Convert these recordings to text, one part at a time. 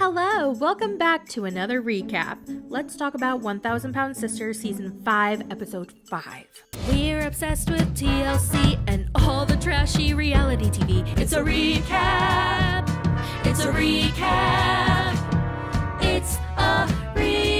Hello, welcome back to another recap. Let's talk about 1000 Pound Sisters Season 5, Episode 5. We're obsessed with TLC and all the trashy reality TV. It's a recap! It's a recap! It's a recap!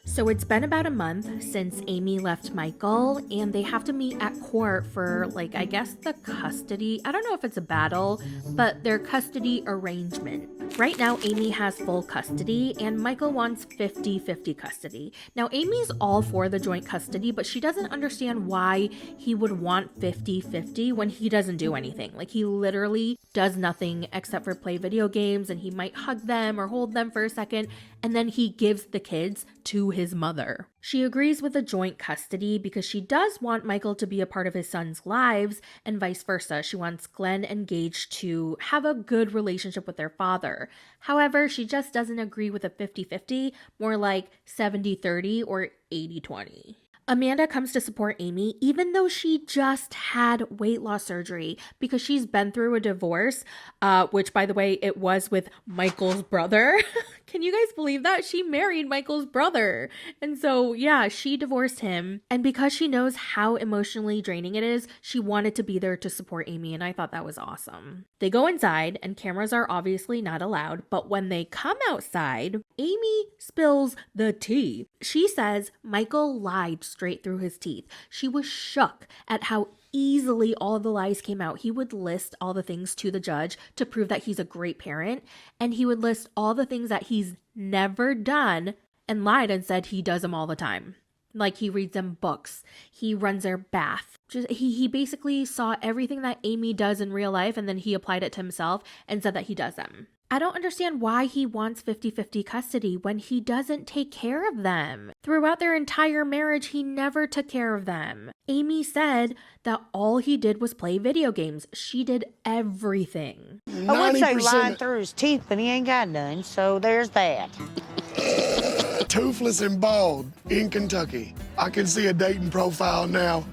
So it's been about a month since Amy left Michael, and they have to meet at court for, I guess the custody. I don't know if it's a battle, but their custody arrangement. Right now, Amy has full custody, and Michael wants 50-50 custody. Now, Amy's all for the joint custody, but she doesn't understand why he would want 50-50 when he doesn't do anything. He literally does nothing except for play video games, and he might hug them or hold them for a second, and then he gives the kids to his mother. She agrees with the joint custody because she does want Michael to be a part of his son's lives and vice versa. She wants Glenn and Gage to have a good relationship with their father. However, she just doesn't agree with a 50-50, more like 70-30 or 80-20. Amanda comes to support Amy even though she just had weight loss surgery because she's been through a divorce, which, by the way, it was with Michael's brother. Can you guys believe that? She married Michael's brother. And so, yeah, she divorced him. And because she knows how emotionally draining it is, she wanted to be there to support Amy, and I thought that was awesome. They go inside, and cameras are obviously not allowed, but when they come outside, Amy spills the tea. She says Michael lied straight through his teeth. She was shook at how easily all the lies came out. He would list all the things to the judge to prove that he's a great parent, and he would list all the things that he's never done and lied and said he does them all the time. He reads them books, he runs their bath. He basically saw everything that Amy does in real life, and then he applied it to himself and said that he does them. I don't understand why he wants 50-50 custody when he doesn't take care of them. Throughout their entire marriage, he never took care of them. Amy said that all he did was play video games. She did everything. I would say lying through his teeth, but he ain't got none, so there's that. Toothless and bald in Kentucky. I can see a dating profile now.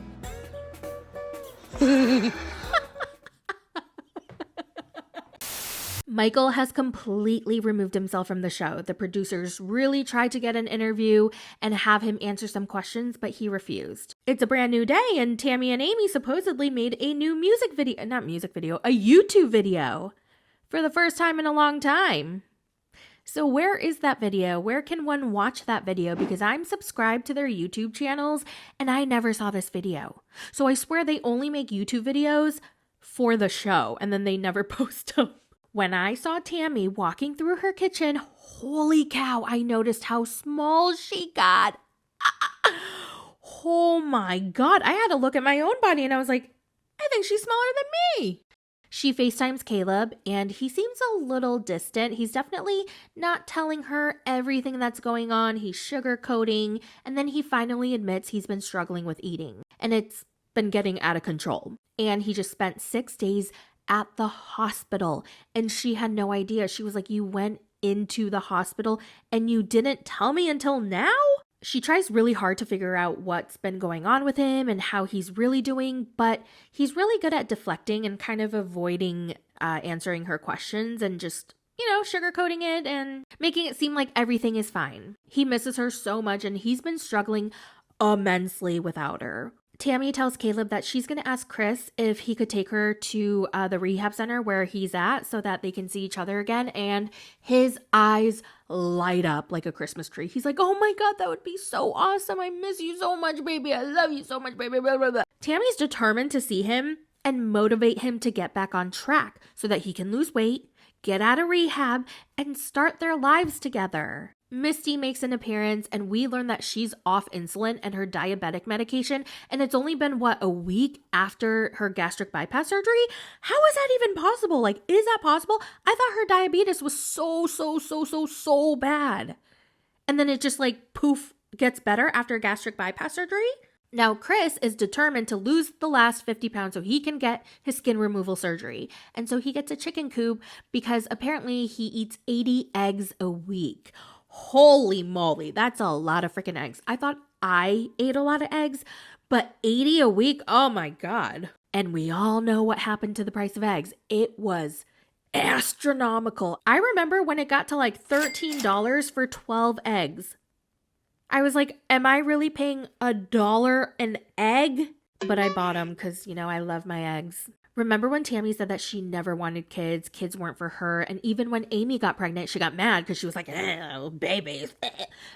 Michael has completely removed himself from the show. The producers really tried to get an interview and have him answer some questions, but he refused. It's a brand new day, and Tammy and Amy supposedly made a new a YouTube video for the first time in a long time. So where is that video? Where can one watch that video? Because I'm subscribed to their YouTube channels, and I never saw this video. So I swear they only make YouTube videos for the show, and then they never post them. When I saw Tammy walking through her kitchen, holy cow, I noticed how small she got. Oh my God. I had to look at my own body and I was like, I think she's smaller than me. She FaceTimes Caleb and he seems a little distant. He's definitely not telling her everything that's going on. He's sugarcoating, and then he finally admits he's been struggling with eating and it's been getting out of control. And he just spent 6 days at the hospital, and she had no idea. She was like, you went into the hospital and you didn't tell me until now? She tries really hard to figure out what's been going on with him and how he's really doing, but he's really good at deflecting and kind of avoiding answering her questions and just, sugarcoating it and making it seem like everything is fine. He misses her so much, and he's been struggling immensely without her. Tammy tells Caleb that she's going to ask Chris if he could take her to the rehab center where he's at so that they can see each other again, and his eyes light up like a Christmas tree. He's like, oh my God, that would be so awesome. I miss you so much, baby. I love you so much, baby. Blah, blah, blah. Tammy's determined to see him and motivate him to get back on track so that he can lose weight, get out of rehab, and start their lives together. Misty makes an appearance, and we learn that she's off insulin and her diabetic medication, and it's only been, a week after her gastric bypass surgery? How is that even possible? Is that possible? I thought her diabetes was so bad. And then it just, poof, gets better after gastric bypass surgery? Now, Chris is determined to lose the last 50 pounds so he can get his skin removal surgery. And so he gets a chicken coop because apparently he eats 80 eggs a week. Holy moly, that's a lot of freaking eggs. I thought I ate a lot of eggs, but 80 a week? Oh my God. And we all know what happened to the price of eggs. It was astronomical. I remember when it got to like $13 for 12 eggs. I was like, am I really paying $1 an egg? But I bought them because, you know, I love my eggs. Remember when Tammy said that she never wanted kids? Kids weren't for her. And even when Amy got pregnant, she got mad because she was like, babies.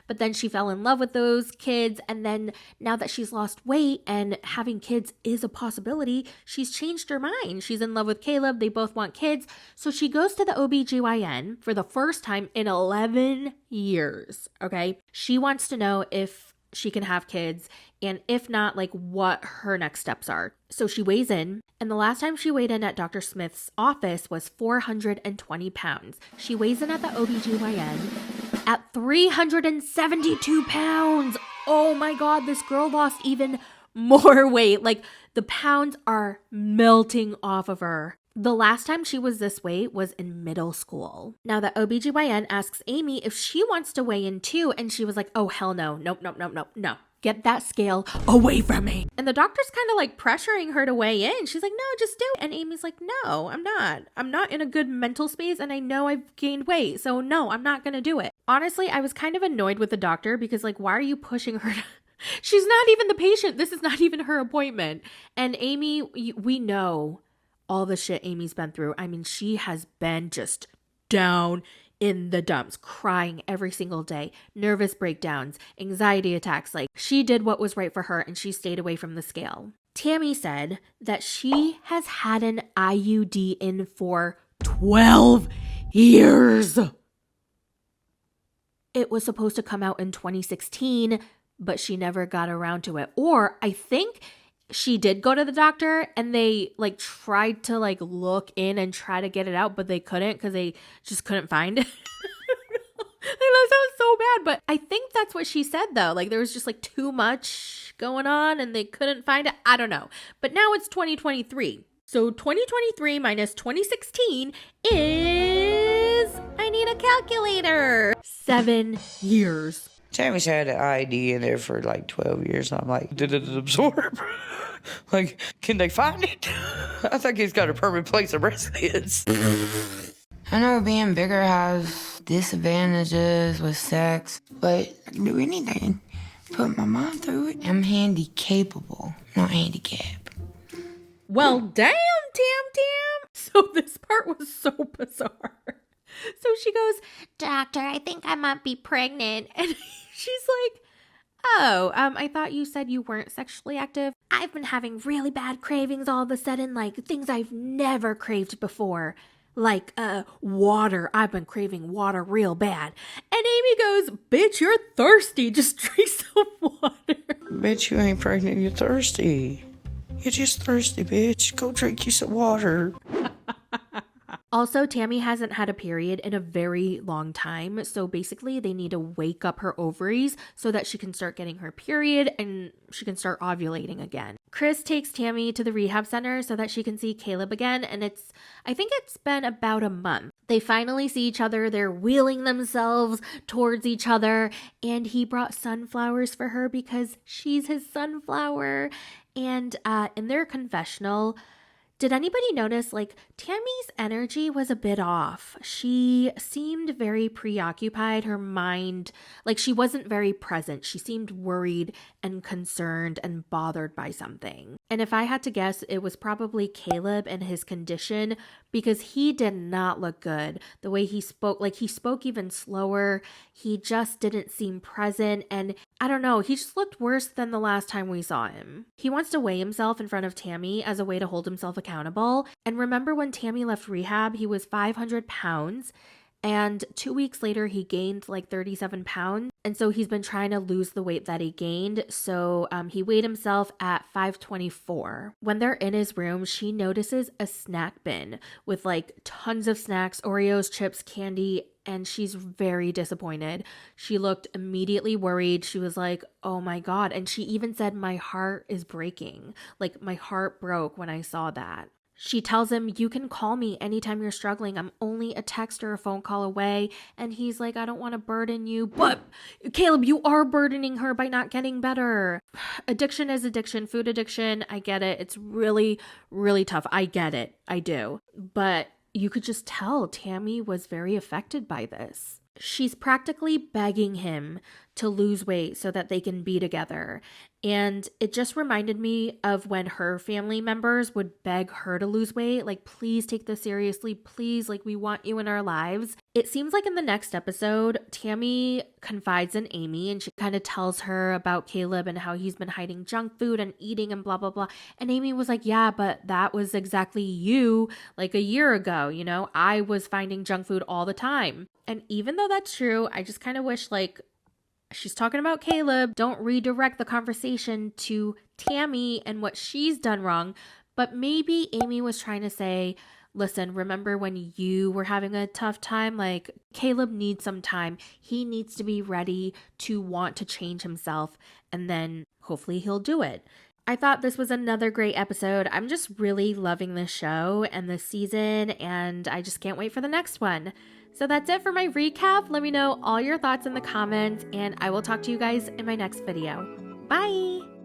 But then she fell in love with those kids. And then now that she's lost weight and having kids is a possibility, she's changed her mind. She's in love with Caleb. They both want kids. So she goes to the OBGYN for the first time in 11 years. Okay. She wants to know if she can have kids, and if not, like what her next steps are. So she weighs in, and the last time she weighed in at Dr. Smith's office was 420 pounds. She weighs in at the OBGYN at 372 pounds. Oh my God, this girl lost even more weight. Like the pounds are melting off of her. The last time she was this weight was in middle school. Now the OBGYN asks Amy if she wants to weigh in too, and she was like, oh, hell no. Nope. Get that scale away from me. And the doctor's kind of like pressuring her to weigh in. She's like, no, just do it. And Amy's like, no, I'm not. I'm not in a good mental space, and I know I've gained weight. So no, I'm not going to do it. Honestly, I was kind of annoyed with the doctor because like, why are you pushing her to... She's not even the patient. This is not even her appointment. And Amy, we know all the shit Amy's been through. I mean, she has been just down in the dumps, crying every single day, nervous breakdowns, anxiety attacks. Like, she did what was right for her, and she stayed away from the scale. Tammy said that she has had an IUD in for 12 years. It was supposed to come out in 2016, but she never got around to it. Or I think she did go to the doctor and they like tried to like look in and try to get it out, but they couldn't because they just couldn't find it. That sounds so bad, but I think that's what she said though. Like there was just like too much going on and they couldn't find it. I don't know. But now it's 2023. So 2023 minus 2016 is, I need a calculator, 7 years. Tammy's had an ID in there for like 12 years. And I'm like, did it absorb? Like, can they find it? I think it's got a permanent place of residence. I know being bigger has disadvantages with sex, but I can do anything. Put my mom through it. I'm handy-capable, not handicapped. Well, damn, Tam. So this part was so bizarre. So she goes, doctor, I think I might be pregnant. And she's like, oh, I thought you said you weren't sexually active. I've been having really bad cravings all of a sudden, like things I've never craved before. Like, water. I've been craving water real bad. And Amy goes, bitch, you're thirsty. Just drink some water. Bitch, you ain't pregnant, you're thirsty. You're just thirsty, bitch. Go drink you some water. Also, Tammy hasn't had a period in a very long time. So basically, they need to wake up her ovaries so that she can start getting her period and she can start ovulating again. Chris takes Tammy to the rehab center so that she can see Caleb again. And I think it's been about a month. They finally see each other. They're wheeling themselves towards each other. And he brought sunflowers for her because she's his sunflower. And in their confessional, did anybody notice, like, Tammy's energy was a bit off? She seemed very preoccupied. Her mind, like, she wasn't very present. She seemed worried and concerned and bothered by something. And if I had to guess, it was probably Caleb and his condition, because he did not look good. The way he spoke, like, he spoke even slower. He just didn't seem present. And I don't know, he just looked worse than the last time we saw him. He wants to weigh himself in front of Tammy as a way to hold himself accountable. And remember when Tammy left rehab, he was 500 pounds. And 2 weeks later, he gained like 37 pounds. And so he's been trying to lose the weight that he gained. So he weighed himself at 524. When they're in his room, she notices a snack bin with like tons of snacks, Oreos, chips, candy, and she's very disappointed. She looked immediately worried. She was like, oh my God. And she even said, my heart is breaking. Like my heart broke when I saw that. She tells him, you can call me anytime you're struggling. I'm only a text or a phone call away. And he's like, I don't want to burden you. But Caleb, you are burdening her by not getting better. Addiction is addiction, food addiction. I get it. It's really, really tough. I get it. I do. But you could just tell Tammy was very affected by this. She's practically begging him to lose weight so that they can be together. And it just reminded me of when her family members would beg her to lose weight. Like, please take this seriously. Please, like, we want you in our lives. It seems like in the next episode, Tammy confides in Amy and she kind of tells her about Caleb and how he's been hiding junk food and eating and blah, blah, blah. And Amy was like, yeah, but that was exactly you like a year ago. You know, I was finding junk food all the time. And even though that's true, I just kind of wish, like, she's talking about Caleb. Don't redirect the conversation to Tammy and what she's done wrong. But maybe Amy was trying to say, listen, remember when you were having a tough time? Like, Caleb needs some time. He needs to be ready to want to change himself. And then hopefully he'll do it. I thought this was another great episode. I'm just really loving this show and this season. And I just can't wait for the next one. So that's it for my recap. Let me know all your thoughts in the comments, and I will talk to you guys in my next video. Bye!